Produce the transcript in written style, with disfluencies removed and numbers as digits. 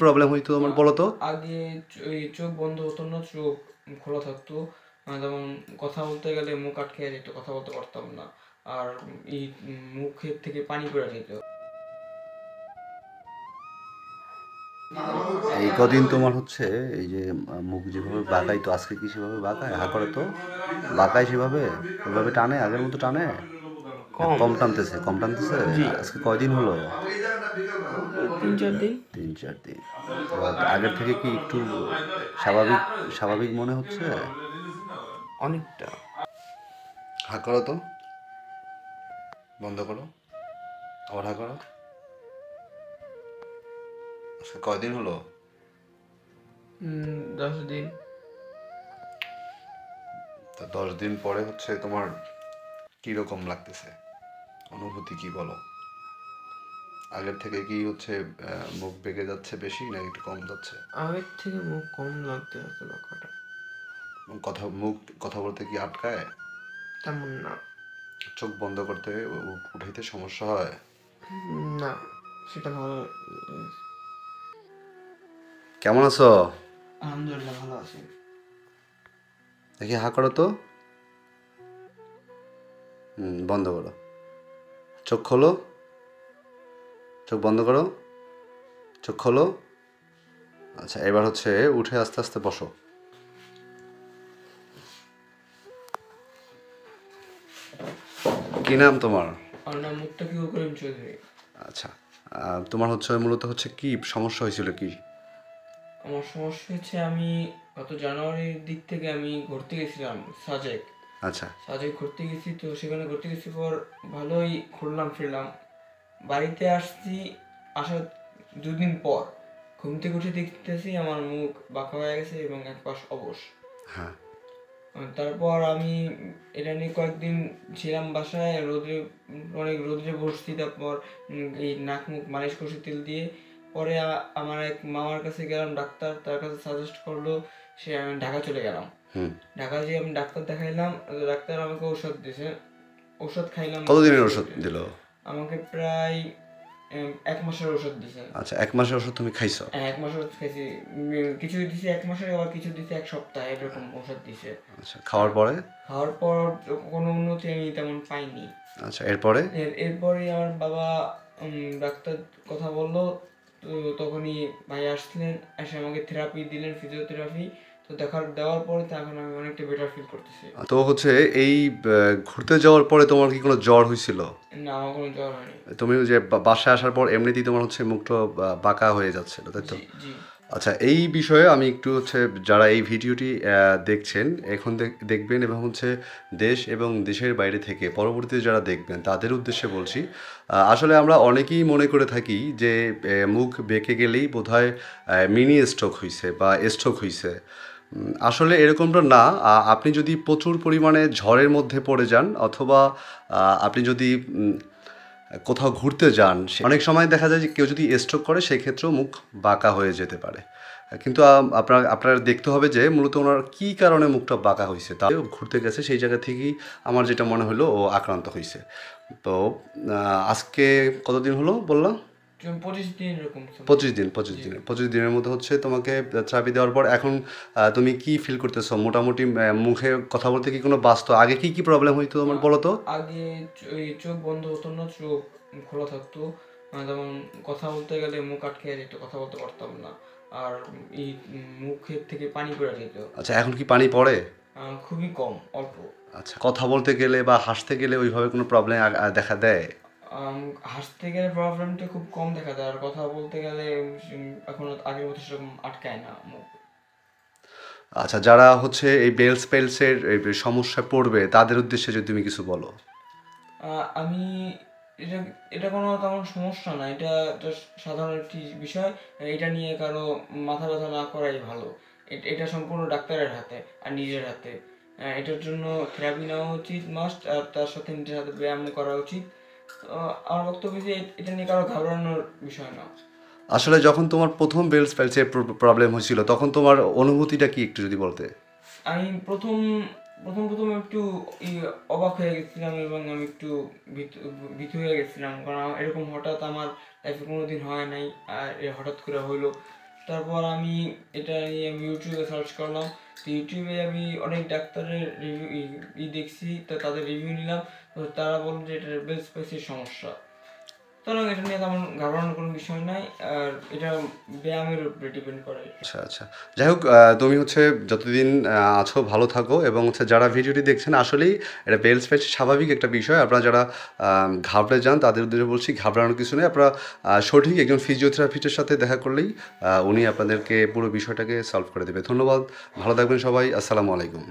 Problem হইতো আমার বলো তো? আগে এই চোখ বন্ধ হতো না, চোখ খোলা থাকতো। যেমন কথা বলতে গেলে মুখ আটকে যেত, কথা বলতে পারতাম না। আর এই মুখের থেকে পানি পড়ে যেত। এই কদিন তোমার হচ্ছে এই যে মুখ যেভাবে বাঁকাই, তো আজকে কি সেভাবে বাঁকায়? হা করে তো বাঁকায় সেভাবে, ওইভাবে টানে, আগের মতো টানে? কম। কম টানতেছে, কম টানতেছে। জি। আজকে কয়দিন হলো? 3-4 দিন। 3-4 দিন। তো আগের থেকে কি একটু স্বাভাবিক স্বাভাবিক মনে হচ্ছে? অনেকটা। হা করো তো, বন্ধ করো, আবার হা করো। আজকে কয়দিন হলো? 10 দিন। তা 10 দিন পরে হচ্ছে তোমার কিরকম লাগতেছে? অনুভূতি কি বলো? আগের থেকে কি হচ্ছে মুখ বেঁকে যাচ্ছে বেশি, না একটু কম যাচ্ছে? আগের থেকে মুখ কম লাগতে আছে ব্যাপারটা। কথা বলতে কি আটকায়? তেমন না। চোখ বন্ধ করতে উঠাইতে সমস্যা হয়? না, সেটা ভালো। কেমন আছো? আলহামদুলিল্লাহ ভালো আছি। দেখি হা করো তো, বন্ধ করো, চোখ খোলো, চোখ বন্ধ করো, চোখ খোলো। আচ্ছা, এবার হচ্ছে উঠে আস্তে আস্তে বসো। কি নাম তোমার? আমার নাম মুত্তাকিউর করিম চৌধুরী। আচ্ছা, তোমার হচ্ছে মূলত হচ্ছে কি সমস্যা হয়েছিল কি? আমার সমস্যা হচ্ছে, আমি গত জানুয়ারির দিক থেকে আমি ঘুরতে গেছিলাম সাজেক। আচ্ছা। সাজেক ঘুরতে গেছি, তো সেখানে ঘুরতে গেছি পর ভালোই ঘুরলাম ফিরলাম। বাড়িতে আসছি, আসার 2 দিন পর ঘুম থেকে উঠে দেখতেছি আমার মুখ বাঁকা হয়ে গেছে এবং এক পাশ অবশ। হ্যাঁ। তারপর আমি এটা নিয়ে কয়েকদিন ছিলাম বাসায়, রোদে অনেক রোদে বসছি। তারপর এই নাক মুখ মালিশ করছি তেল দিয়ে। পরে আমার এক মামার কাছে গেলাম, ডাক্তার, তার কাছে সাজেস্ট করলো, সে আমি ঢাকা চলে গেলাম। ঢাকা যেয়ে আমি ডাক্তার দেখাইলাম, ডাক্তার আমাকে ওষুধ দিয়েছে, ওষুধ খাইলাম। কতদিনের ওষুধ দিল? আমাকে প্রায় 1 মাসের ওষুধ দিয়েছে। আচ্ছা, 1 মাসের ওষুধ তুমি খাইছো? হ্যাঁ, 1 মাসের ওষুধ খাইছি। কিছু দিছে 1 মাসের, আবার কিছু দিছে 1 সপ্তাহ, এরকম ওষুধ দিছে। আচ্ছা, খাওয়ার পরে? খাওয়ার পর কোনো উন্নতি আমি তেমন পাইনি। আচ্ছা, এরপরে? এরপরে আমার বাবা ডাক্তার কথা বললো, তো তখনই ভাই আসলেন, এসে আমাকে থেরাপি দিলেন, ফিজিওথেরাপি। তো দেওয়ার পরে তো এখন আমি অনেকটা বেটার ফিল করতেছি। তো হচ্ছে এই ঘুরতে যাওয়ার পরে তোমার কি কোনো জ্বর হয়েছিল? না, আমার কোনো জ্বর হয়নি। তুমি যে বাসায় আসার পর এমনিতেই তোমার হচ্ছে মুখটা বাঁকা হয়ে যাচ্ছিল, তাই তো? জি, জি। আচ্ছা, এই বিষয়ে আমি একটু হচ্ছে, যারা এই ভিডিওটি দেখছেন এখন দেখবেন, এবং হচ্ছে দেশ এবং দেশের বাইরে থেকে পরবর্তীতে যারা দেখবেন তাদের উদ্দেশ্যে বলছি। আসলে আমরা অনেকেই মনে করে থাকি যে মুখ বেঁকে গেলেই বোধহয় মিনি স্ট্রোক হইছে বা স্ট্রোক হইছে। আসলে এরকমটা না। আপনি যদি প্রচুর পরিমাণে ঝড়ের মধ্যে পড়ে যান, অথবা আপনি যদি কোথাও ঘুরতে যান, অনেক সময় দেখা যায় যে কেউ যদি স্ট্রোক করে সেক্ষেত্রেও মুখ বাঁকা হয়ে যেতে পারে। কিন্তু আপনার দেখতে হবে যে মূলত ওনার কী কারণে মুখটা বাঁকা হয়েছে। তা ঘুরতে গেছে সেই জায়গা থেকেই আমার যেটা মনে হলো ও আক্রান্ত হয়েছে। তো আজকে কতদিন হলো বললাম? 25 দিন এরকম। 25 দিন। 25 দিনের মধ্যে হচ্ছে তোমাকে থেরাপি দেওয়ার পর এখন তুমি কি ফিল করতেছো মোটামুটি? মুখে কথা বলতে কি কোনো বাস্তব, আগে কি কি প্রবলেম হইতো তোমার বলো তো? আগে এই চোখ বন্ধ হতো না, চোখ খোলা থাকতো। যেমন কথা বলতে গেলে মুখ আটকে যেত, কথা বলতে পারতাম না। আর এই মুখের থেকে পানি পড়ে যেত। আচ্ছা, এখন কি পানি পড়ে? খুবই কম, অল্প। আচ্ছা, কথা বলতে গেলে বা হাসতে গেলে ওইভাবে কোনো প্রবলেম দেখা দেয়? হাসতে গেলে প্রবলেমটা খুব কম দেখা যায়, আর কথা বলতে গেলে এখন আগের মতো সেরকম আটকায় না মুখ। আচ্ছা, যারা হচ্ছে এই বেলস পেলসের এই সমস্যায় পড়বে তাদের উদ্দেশ্যে যদি তুমি কিছু বলো। আমি এটা এটা কোনো তেমন সমস্যা না, এটা সাধারণ একটি বিষয়। এটা নিয়ে কারো মাথা ব্যথা না করাই ভালো। এটা সম্পূর্ণ ডাক্তারের হাতে আর নিজের হাতে। এটার জন্য থেরাপি নেওয়া উচিত মাস্ট, আর তার সাথে নিজের হাতে ব্যায়াম করা উচিত। আমার বক্তব্য যে এটা নিয়ে কারো ঘাবড়ানোর বিষয় না। আসলে যখন তোমার প্রথম বেলস পেলসের প্রবলেম হয়েছিল তখন তোমার অনুভূতিটা কি একটু যদি বলতে? আমি প্রথম প্রথম প্রথম একটু অবাক হয়ে গেছিলাম, এবং আমি একটু ভীতু হয়ে গেছিলাম, কারণ এরকম হঠাৎ আমার লাইফে কোনোদিন হয় নাই, আর হঠাৎ করে হইলো। তারপর আমি এটা নিয়ে আমি ইউটিউবে সার্চ করলাম। তো ইউটিউবে আমি অনেক ডাক্তারের রিভিউ দেখছি, তো তাদের রিভিউ নিলাম। তো তারা বলল যে এটা বেল স্পেসির সমস্যা। সুতরাং এটা নিয়ে তেমন ঘাবড়ানোর কোনো বিষয় নাই, আর এটা ব্যায়ামের উপরে ডিপেন্ড করে। আচ্ছা আচ্ছা, যাই হোক, তুমি হচ্ছে যতদিন আছো ভালো থাকো, এবং হচ্ছে যারা ভিডিওটি দেখছেন আসলেই এটা বেলস পেচ স্বাভাবিক একটা বিষয়। আপনারা যারা ঘাবড়ে যান তাদের উদ্দেশ্যে বলছি, ঘাবড়ানোর কিছু নেই। আপনারা সঠিক একজন ফিজিওথেরাপিস্টের সাথে দেখা করলেই উনি আপনাদেরকে পুরো বিষয়টাকে সলভ করে দেবে। ধন্যবাদ, ভালো থাকবেন সবাই, আসসালামু আলাইকুম।